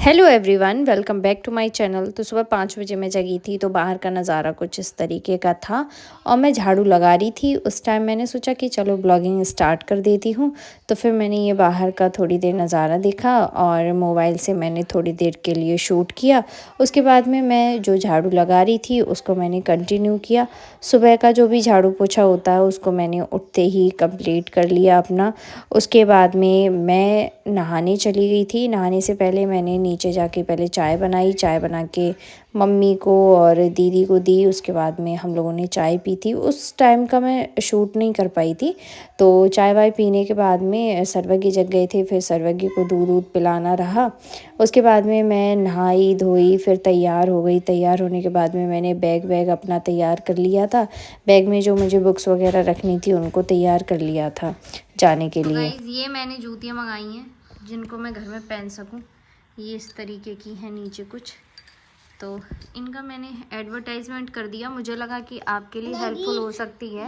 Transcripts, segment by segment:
Hello everyone, welcome back to my channel. तो सुबह 5 बजे मैं जगी थी तो बाहर का नज़ारा कुछ इस तरीके का था और मैं झाड़ू लगा रही थी। उस टाइम मैंने सोचा कि चलो ब्लॉगिंग स्टार्ट कर देती हूँ। तो फिर मैंने ये बाहर का थोड़ी देर नज़ारा देखा और मोबाइल से मैंने थोड़ी देर के लिए शूट किया। उसके बाद में मैं जो झाड़ू लगा रही थी उसको मैंने कंटिन्यू किया। सुबह का जो भी झाड़ू पोछा होता है उसको मैंने उठते ही कंप्लीट कर लिया अपना। उसके बाद में मैं नहाने चली गई थी। नहाने से पहले मैंने नीचे जाके पहले चाय बनाई। चाय बना के मम्मी को और दीदी को दी। उसके बाद में हम लोगों ने चाय पी थी। उस टाइम का मैं शूट नहीं कर पाई थी। तो चाय वाय पीने के बाद में सर्वज्ञ जग गए थे। फिर सर्वज्ञ को दूध दूध पिलाना रहा। उसके बाद में मैं नहाई धोई फिर तैयार हो गई। तैयार होने के बाद में मैंने बैग वैग अपना तैयार कर लिया था। बैग में जो मुझे बुक्स वगैरह रखनी थी उनको तैयार कर लिया था जाने के लिए। गाइस, ये मैंने जूतियाँ मंगाई हैं जिनको मैं घर में पहन सकूं। ये इस तरीके की हैं नीचे कुछ। तो इनका मैंने एडवर्टाइजमेंट कर दिया। मुझे लगा कि आपके लिए हेल्पफुल हो सकती है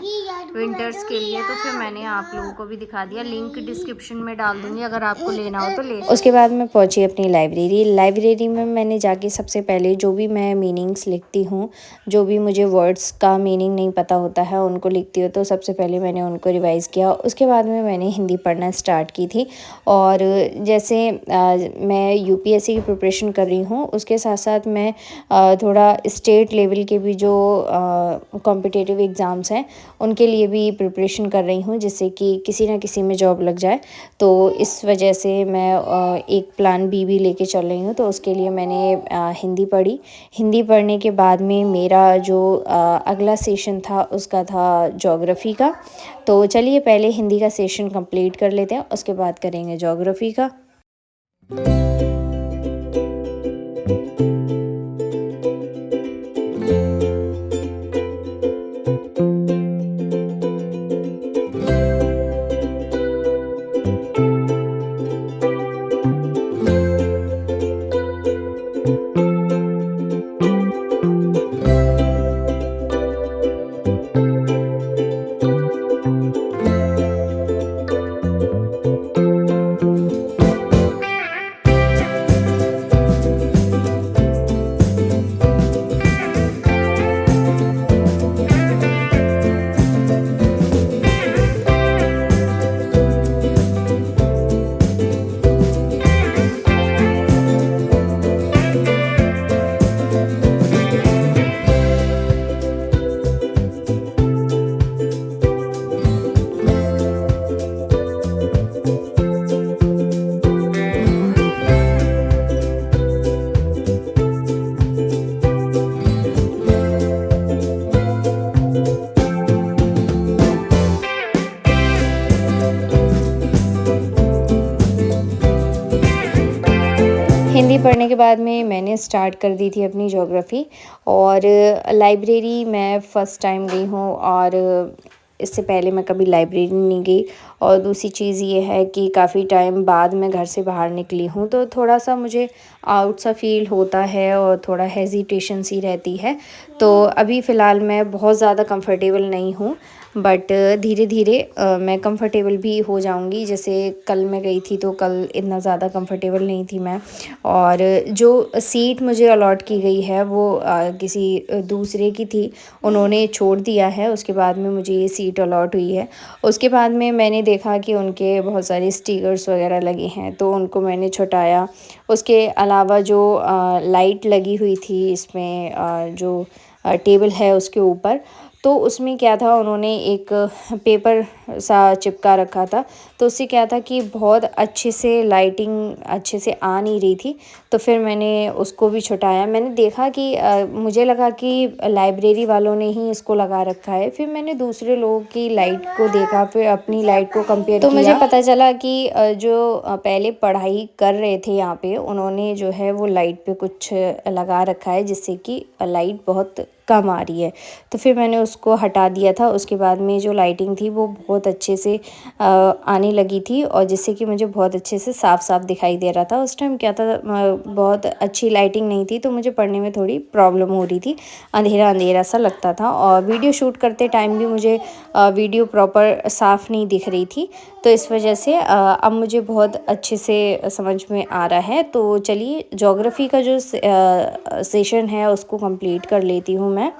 विंटर्स के लिए, तो फिर मैंने आप लोगों को भी दिखा दिया। लिंक डिस्क्रिप्शन में डाल दूंगी, अगर आपको लेना हो तो ले। उसके बाद मैं पहुंची अपनी लाइब्रेरी में मैंने जाके सबसे पहले जो भी मैं मीनिंग्स लिखती हूँ, जो भी मुझे वर्ड्स का मीनिंग नहीं पता होता है उनको लिखती हूँ। तो सबसे पहले मैंने उनको रिवाइज़ किया। उसके बाद में मैंने हिंदी पढ़ना स्टार्ट की थी। और जैसे मैं यूपीएससी की प्रिपरेशन कर रही हूँ, उसके साथ साथ मैं थोड़ा स्टेट लेवल के भी जो कॉम्पिटिटिव एग्ज़ाम्स हैं उनके लिए भी प्रिपरेशन कर रही हूँ, जिससे कि किसी ना किसी में जॉब लग जाए। तो इस वजह से मैं एक प्लान बी भी लेके चल रही हूँ। तो उसके लिए मैंने हिंदी पढ़ी। हिंदी पढ़ने के बाद में मेरा जो अगला सेशन था उसका था ज्योग्राफ़ी का। तो चलिए पहले हिंदी का सेशन कंप्लीट कर लेते हैं, उसके बाद करेंगे ज्योग्राफ़ी का। हिंदी पढ़ने के बाद में मैंने स्टार्ट कर दी थी अपनी ज्योग्राफ़ी। और लाइब्रेरी मैं फ़र्स्ट टाइम गई हूँ और इससे पहले मैं कभी लाइब्रेरी नहीं गई। और दूसरी चीज़ ये है कि काफ़ी टाइम बाद मैं घर से बाहर निकली हूँ, तो थोड़ा सा मुझे आउट सा फील होता है और थोड़ा हेजिटेशन सी रहती है। तो अभी फ़िलहाल मैं बहुत ज़्यादा कंफर्टेबल नहीं हूँ, बट धीरे धीरे मैं कंफर्टेबल भी हो जाऊँगी। जैसे कल मैं गई थी तो कल इतना ज़्यादा कंफर्टेबल नहीं थी मैं। और जो सीट मुझे अलॉट की गई है वो किसी दूसरे की थी, उन्होंने छोड़ दिया है। उसके बाद में मुझे ये सीट अलॉट हुई है। उसके बाद में मैंने देखा कि उनके बहुत सारे स्टिकर्स वगैरह लगे हैं, तो उनको मैंने छुटाया। उसके अलावा जो लाइट लगी हुई थी इसमें जो टेबल है उसके ऊपर, तो उसमें क्या था, उन्होंने एक पेपर सा चिपका रखा था। तो उससे क्या था कि बहुत अच्छे से लाइटिंग अच्छे से आ नहीं रही थी। तो फिर मैंने उसको भी छुटाया। मैंने देखा कि मुझे लगा कि लाइब्रेरी वालों ने ही इसको लगा रखा है। फिर मैंने दूसरे लोगों की लाइट को देखा, फिर अपनी लाइट को कंपेयर किया। तो मुझे पता चला कि जो पहले पढ़ाई कर रहे थे यहाँ पे, उन्होंने जो है वो लाइट पे कुछ लगा रखा है, जिससे कि लाइट बहुत कम आ रही है। तो फिर मैंने उसको हटा दिया था। उसके बाद में जो लाइटिंग थी वो बहुत अच्छे से आने लगी थी और जिससे कि मुझे बहुत अच्छे से साफ साफ दिखाई दे रहा था। उस टाइम क्या था, बहुत अच्छी लाइटिंग नहीं थी तो मुझे पढ़ने में थोड़ी प्रॉब्लम हो रही थी, अंधेरा अंधेरा सा लगता था और वीडियो शूट करते टाइम भी मुझे वीडियो प्रॉपर साफ़ नहीं दिख रही थी। तो इस वजह से अब मुझे बहुत अच्छे से समझ में आ रहा है। तो चलिए ज्योग्राफी का जो सेशन है उसको कंप्लीट कर लेती हूँ मैं।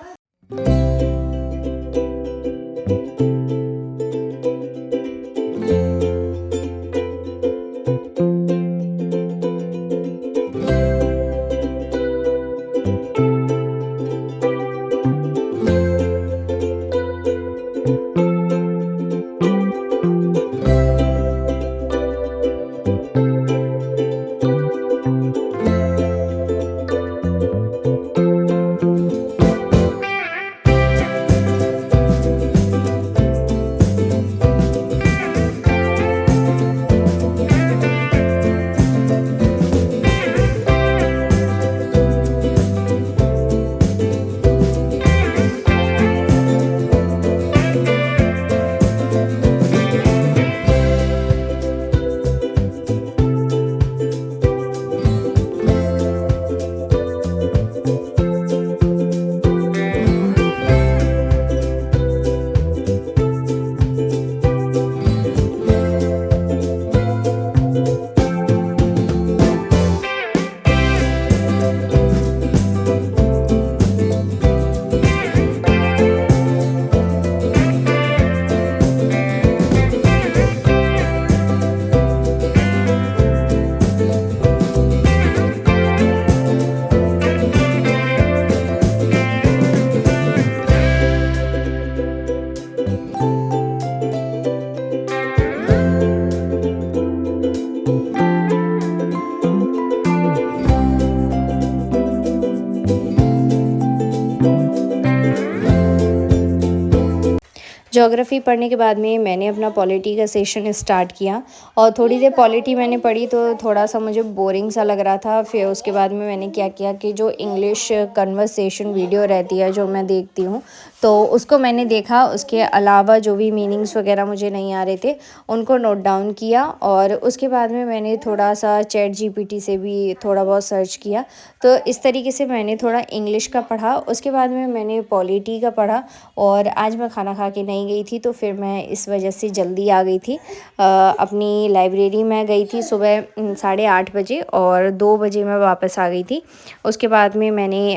ज्योग्राफ़ी पढ़ने के बाद में मैंने अपना पॉलिटी का सेशन स्टार्ट किया और थोड़ी देर पॉलिटी मैंने पढ़ी तो थोड़ा सा मुझे बोरिंग सा लग रहा था। फिर उसके बाद में मैंने क्या किया कि जो इंग्लिश कन्वर्सेशन वीडियो रहती है जो मैं देखती हूँ तो उसको मैंने देखा। उसके अलावा जो भी मीनिंग्स वगैरह मुझे नहीं आ रहे थे उनको नोट डाउन किया और उसके बाद में मैंने थोड़ा सा चैट जीपीटी से भी थोड़ा बहुत सर्च किया। तो इस तरीके से मैंने थोड़ा इंग्लिश का पढ़ा, उसके बाद में मैंने पॉलिटी का पढ़ा। और आज मैं खाना खा के नहीं गई थी तो फिर मैं इस वजह से जल्दी आ गई थी। अपनी लाइब्रेरी में गई थी सुबह 8:30 बजे और 2 बजे मैं वापस आ गई थी। उसके बाद में मैंने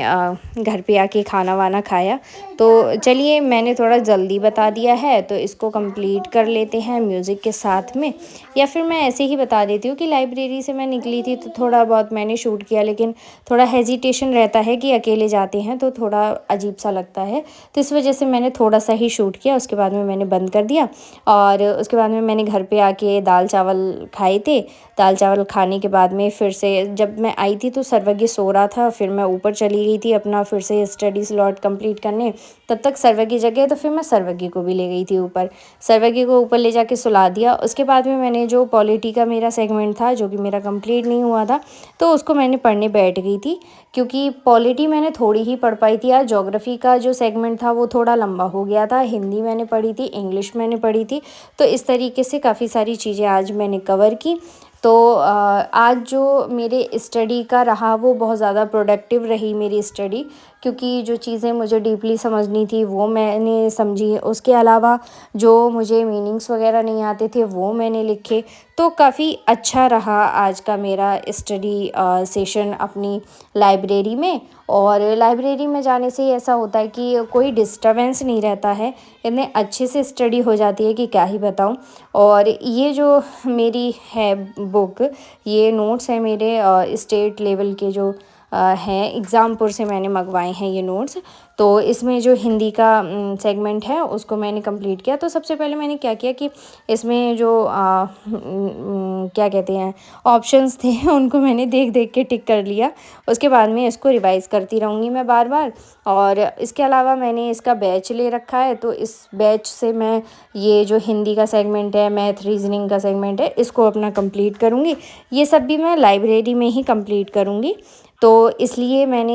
घर पे आके खाना वाना खाया। तो चलिए मैंने थोड़ा जल्दी बता दिया है तो इसको कंप्लीट कर लेते हैं म्यूज़िक के साथ में, या फिर मैं ऐसे ही बता देती हूँ कि लाइब्रेरी से मैं निकली थी तो थोड़ा बहुत मैंने शूट किया, लेकिन थोड़ा हेजिटेशन रहता है कि अकेले जाते हैं तो थोड़ा अजीब सा लगता है। तो इस वजह से मैंने थोड़ा सा ही शूट किया, उसके बाद में मैंने बंद कर दिया। और उसके बाद में मैंने घर पे आके दाल चावल खाए थे। दाल चावल खाने के बाद में फिर से जब मैं आई थी तो सर्वज्ञ सो रहा था, फिर मैं ऊपर चली गई थी अपना फिर से स्टडी स्लॉट कंप्लीट करने। तब तक सर्वज्ञ जग गए तो फिर मैं सर्वज्ञ को भी ले गई थी ऊपर, सर्वज्ञ को ऊपर ले जाके सुला दिया। उसके बाद में मैंने जो पॉलिटी का मेरा सेगमेंट था जो कि मेरा कंप्लीट नहीं हुआ था तो उसको मैंने पढ़ने बैठ गई थी, क्योंकि पॉलिटी मैंने थोड़ी ही पढ़ पाई थी। आज ज्योग्राफी का जो सेगमेंट था वो थोड़ा लंबा हो गया था। हिंदी मैंने पढ़ी थी, इंग्लिश मैंने पढ़ी थी, तो इस तरीके से काफ़ी सारी चीज़ें आज मैंने कवर की। तो आज जो मेरे स्टडी का रहा वो बहुत ज़्यादा प्रोडक्टिव रही मेरी स्टडी, क्योंकि जो चीज़ें मुझे डीपली समझनी थी वो मैंने समझी। उसके अलावा जो मुझे मीनिंग्स वगैरह नहीं आते थे वो मैंने लिखे। तो काफ़ी अच्छा रहा आज का मेरा स्टडी सेशन अपनी लाइब्रेरी में। और लाइब्रेरी में जाने से ऐसा होता है कि कोई डिस्टर्बेंस नहीं रहता है, इतने अच्छे से स्टडी हो जाती है कि क्या ही बताऊं। और ये जो मेरी है बुक, ये नोट्स है मेरे स्टेट लेवल के जो हैं, एग्ज़ामपुर से मैंने मंगवाए हैं ये नोट्स। तो इसमें जो हिंदी का सेगमेंट है उसको मैंने कंप्लीट किया। तो सबसे पहले मैंने क्या किया कि इसमें जो क्या कहते हैं ऑप्शंस थे उनको मैंने देख देख के टिक कर लिया। उसके बाद में इसको रिवाइज़ करती रहूँगी मैं बार बार। और इसके अलावा मैंने इसका बैच ले रखा है, तो इस बैच से मैं ये जो हिंदी का सेगमेंट है, मैथ रीजनिंग का सेगमेंट है, इसको अपना कंप्लीट करूँगी। ये सब भी मैं लाइब्रेरी में ही कंप्लीट करूँगी। तो इसलिए मैंने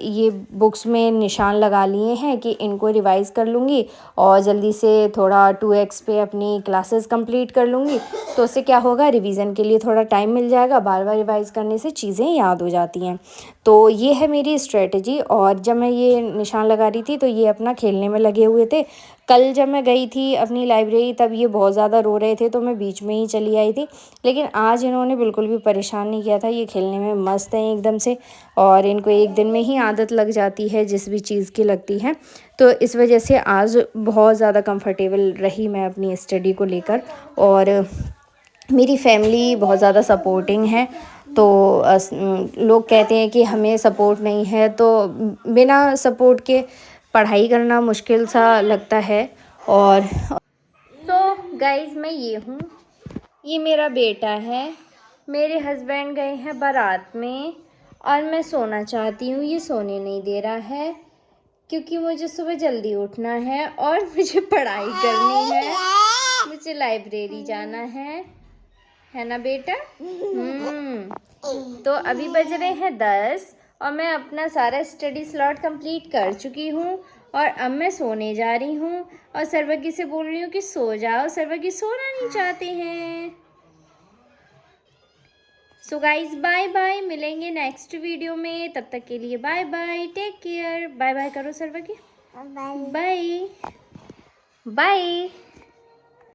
ये बुक्स में निशान निशान लगा लिए हैं कि इनको रिवाइज़ कर लूँगी और जल्दी से थोड़ा 2x पे अपनी क्लासेस कंप्लीट कर लूँगी। तो उससे क्या होगा, रिवीज़न के लिए थोड़ा टाइम मिल जाएगा, बार बार रिवाइज़ करने से चीज़ें याद हो जाती हैं। तो ये है मेरी स्ट्रेटजी। और जब मैं ये निशान लगा रही थी तो ये अपना खेलने में लगे हुए थे। कल जब मैं गई थी अपनी लाइब्रेरी तब ये बहुत ज़्यादा रो रहे थे तो मैं बीच में ही चली आई थी, लेकिन आज इन्होंने बिल्कुल भी परेशान नहीं किया था। ये खेलने में मस्त हैं एकदम से, और इनको एक दिन में ही आदत लग जाती है जिस भी चीज़ की लगती है। तो इस वजह से आज बहुत ज़्यादा कंफर्टेबल रही मैं अपनी स्टडी को लेकर। और मेरी फैमिली बहुत ज़्यादा सपोर्टिंग है। तो लोग कहते हैं कि हमें सपोर्ट नहीं है, तो बिना सपोर्ट के पढ़ाई करना मुश्किल सा लगता है। और गाइज़ मैं ये हूँ, ये मेरा बेटा है, मेरे हस्बैंड गए हैं बारात में और मैं सोना चाहती हूँ, ये सोने नहीं दे रहा है क्योंकि मुझे सुबह जल्दी उठना है और मुझे पढ़ाई करनी है, मुझे लाइब्रेरी जाना है ना बेटा? तो अभी बज रहे हैं 10 और मैं अपना सारा स्टडी स्लॉट कंप्लीट कर चुकी हूँ और अब मैं सोने जा रही हूँ और सर्वज्ञ से बोल रही हूँ कि सो जाओ, सर्वज्ञ सोना नहीं चाहते हैं। सो गाइज बाय बाय, मिलेंगे नेक्स्ट वीडियो में, तब तक के लिए bye bye, take care, bye bye करो सर्वज्ञ, बाय बाय।